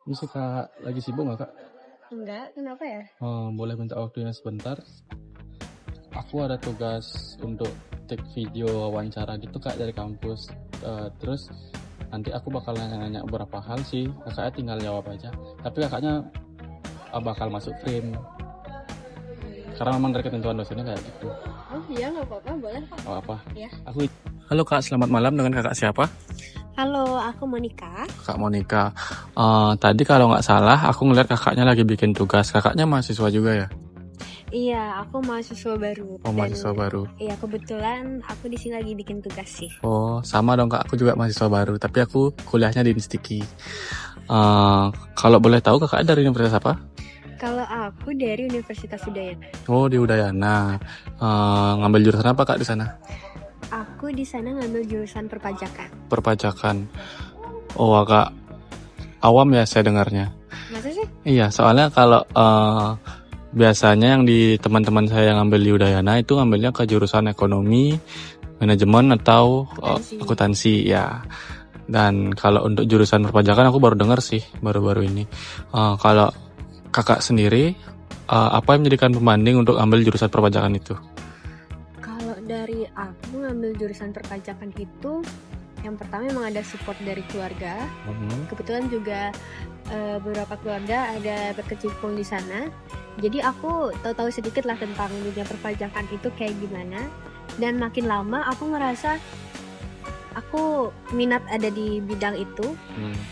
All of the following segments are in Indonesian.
Bisa Kak, lagi sibuk nggak Kak? Enggak, kenapa ya? Boleh minta waktunya sebentar? Aku ada tugas untuk take video wawancara gitu Kak dari kampus. Terus nanti aku bakal nanya-nanya beberapa hal sih. Kakaknya tinggal jawab aja. Tapi kakaknya bakal masuk frame. Karena memang dari ketentuan dosennya kayak gitu. Oh iya, nggak apa-apa, boleh Pak. Oh apa? Ya. Halo Kak, selamat malam. Dengan kakak siapa? Halo, aku Monica. Kak Monica. Tadi kalau nggak salah aku ngeliat kakaknya lagi bikin tugas. Kakaknya mahasiswa juga ya? Iya, aku mahasiswa baru. Oh, mahasiswa baru. Iya, kebetulan aku di sini lagi bikin tugas sih. Oh, sama dong Kak. Aku juga mahasiswa baru, tapi aku kuliahnya di Instiki. Kalau boleh tahu kakaknya dari universitas apa? Kalau aku dari Universitas Udayana. Oh, di Udayana. Ngambil jurusan apa Kak di sana? Aku di sana ngambil jurusan perpajakan. Perpajakan. Oh, agak awam ya saya dengarnya. Masa sih? Iya, soalnya kalau biasanya yang di teman-teman saya yang ngambil di Udayana itu ngambilnya ke jurusan ekonomi, manajemen atau akuntansi ya. Dan kalau untuk jurusan perpajakan aku baru dengar sih baru-baru ini. Kalau kakak sendiri apa yang menjadikan pembanding untuk ambil jurusan perpajakan itu? Kalau dari aku ngambil jurusan perpajakan itu, yang pertama memang ada support dari keluarga. Kebetulan juga beberapa keluarga ada berkecimpung di sana. Jadi aku tahu-tahu sedikit lah tentang dunia perpajakan itu kayak gimana. Dan makin lama aku ngerasa aku minat ada di bidang itu,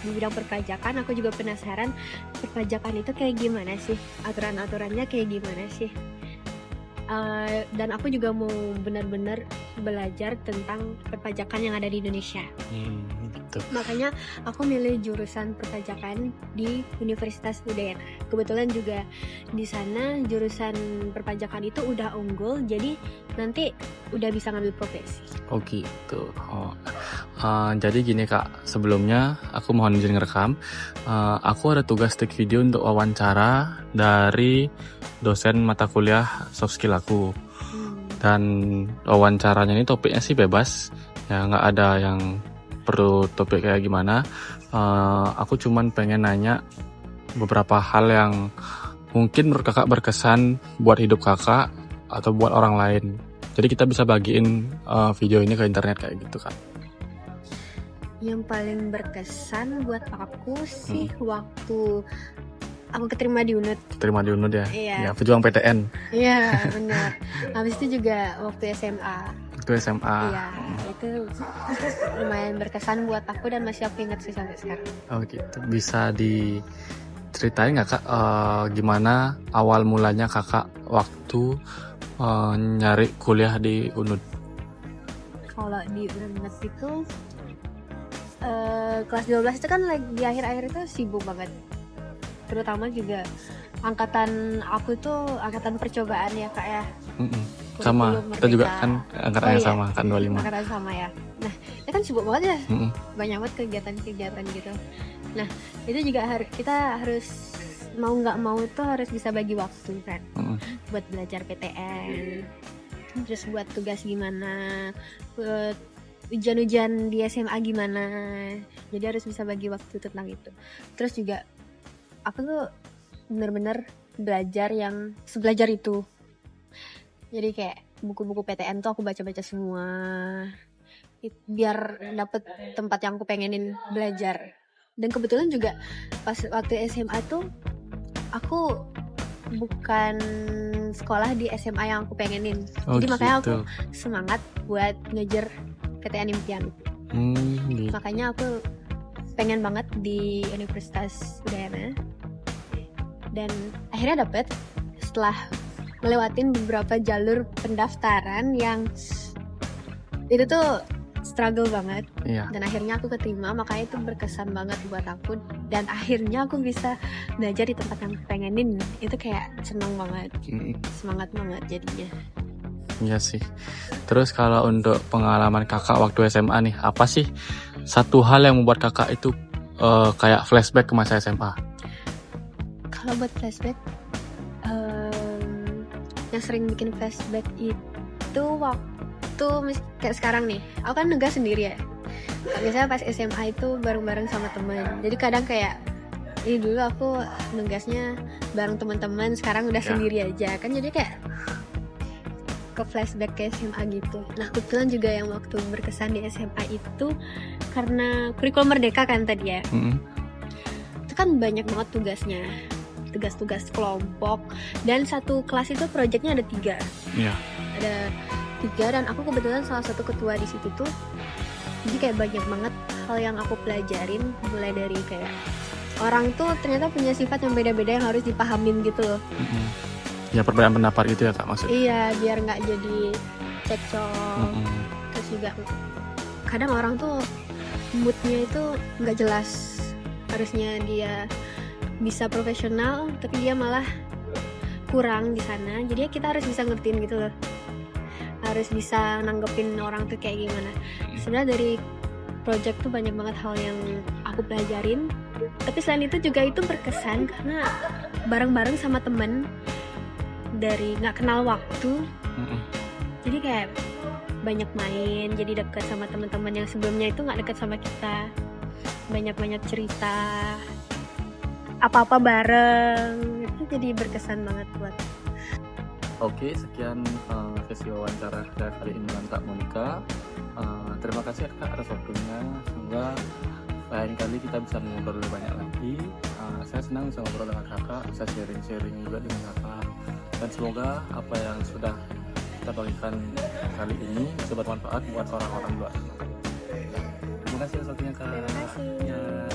di bidang perpajakan. Aku juga penasaran perpajakan itu kayak gimana sih, aturan-aturannya kayak gimana sih. Dan aku juga mau benar-benar belajar tentang perpajakan yang ada di Indonesia. Gitu. Makanya aku milih jurusan perpajakan di Universitas Udayana. Kebetulan juga di sana jurusan perpajakan itu udah unggul, jadi nanti udah bisa ngambil profesi. Oh gitu. Jadi gini Kak, sebelumnya aku mohon izin ngerekam. Aku ada tugas take video untuk wawancara dari dosen mata kuliah soft skill aku. Dan wawancaranya ini topiknya sih bebas, ya nggak ada yang perlu topik kayak gimana. Aku cuman pengen nanya beberapa hal yang mungkin menurut kakak berkesan buat hidup kakak atau buat orang lain. Jadi kita bisa bagiin video ini ke internet kayak gitu Kak. Yang paling berkesan buat aku sih waktu aku keterima di UNUD. Terima di UNUD ya? Iya. Ya, pejuang PTN. Iya, benar. Habis itu juga waktu SMA. Itu SMA. Iya, itu lumayan berkesan buat aku dan masih aku ingat sih sampai sekarang. Oh gitu. Bisa diceritain nggak Kak gimana awal mulanya kakak waktu nyari kuliah di UNUD? Kalau di UNUD itu kelas 12 itu kan lagi di akhir-akhir itu sibuk banget. Terutama juga angkatan aku tuh angkatan percobaan ya Kak ya. Sama, kita juga kan angkatan yang sama, kan 25. Angkatan sama ya. Nah, itu kan sibuk banget ya. Banyak banget kegiatan-kegiatan gitu. Nah, itu juga kita harus mau nggak mau tuh harus bisa bagi waktu kan. Buat belajar PTN. Terus buat tugas gimana, buat ujian-ujian di SMA gimana. Jadi harus bisa bagi waktu tentang itu. Terus juga aku tuh bener-bener belajar yang sebelajar itu. Jadi kayak buku-buku PTN tuh aku baca-baca semua biar dapet tempat yang aku pengenin belajar. Dan kebetulan juga pas waktu SMA tuh aku bukan sekolah di SMA yang aku pengenin. Jadi gitu. makanya aku semangat buat ngejar PTN impian. Gitu. Makanya aku pengen banget di Universitas Udayana. Dan akhirnya dapet setelah melewatin beberapa jalur pendaftaran yang itu tuh struggle banget. Iya. Dan akhirnya aku keterima, makanya itu berkesan banget buat aku. Dan akhirnya aku bisa belajar di tempat yang pengenin. Itu kayak senang banget, semangat banget jadinya. Iya sih. Terus kalau untuk pengalaman kakak waktu SMA nih, apa sih satu hal yang membuat kakak itu kayak flashback ke masa SMA? Kalau buat flashback, yang sering bikin flashback itu waktu kayak sekarang nih, aku kan nugas sendiri ya. Biasanya pas SMA itu bareng-bareng sama temen, jadi kadang kayak Iya, dulu aku nugasnya bareng teman-teman, sekarang udah sendiri aja kan, jadi kayak ke flashback ke SMA gitu. Nah kebetulan juga yang waktu berkesan di SMA itu karena kurikulum merdeka kan tadi ya. Itu kan banyak banget tugasnya, tugas-tugas kelompok, dan satu kelas itu proyeknya ada 3. Ada 3 dan aku kebetulan salah satu ketua di situ tuh. Jadi kayak banyak banget hal yang aku pelajarin, mulai dari kayak orang tuh ternyata punya sifat yang beda-beda yang harus dipahamin gitu loh. Ya, perbedaan pendapat gitu ya Kak maksudnya? Iya, biar nggak jadi cekcok. Terus juga kadang orang tuh moodnya itu nggak jelas. Harusnya dia bisa profesional, tapi dia malah kurang di sana. Jadi kita harus bisa ngertiin gitu loh. Harus bisa nanggepin orang tuh kayak gimana. Sebenarnya dari project tuh banyak banget hal yang aku pelajarin. Tapi selain itu juga itu berkesan karena bareng-bareng sama temen dari nggak kenal waktu. Jadi kayak banyak main, jadi dekat sama teman-teman yang sebelumnya itu nggak dekat sama kita. Banyak-banyak cerita, apa-apa bareng, itu jadi berkesan banget buat. Oke, sekian sesi wawancara saya kali ini dengan Kak Monica. Terima kasih Kak atas waktunya. Semoga lain kali kita bisa ngobrol lebih banyak lagi. Saya senang bisa ngobrol dengan Kakak, bisa sharing-sharing juga dengan Kakak. Dan semoga apa yang sudah kita bagikan kali ini bisa bermanfaat buat orang-orang luar. Terima kasih atas waktunya Kak. Terima kasih. Ya.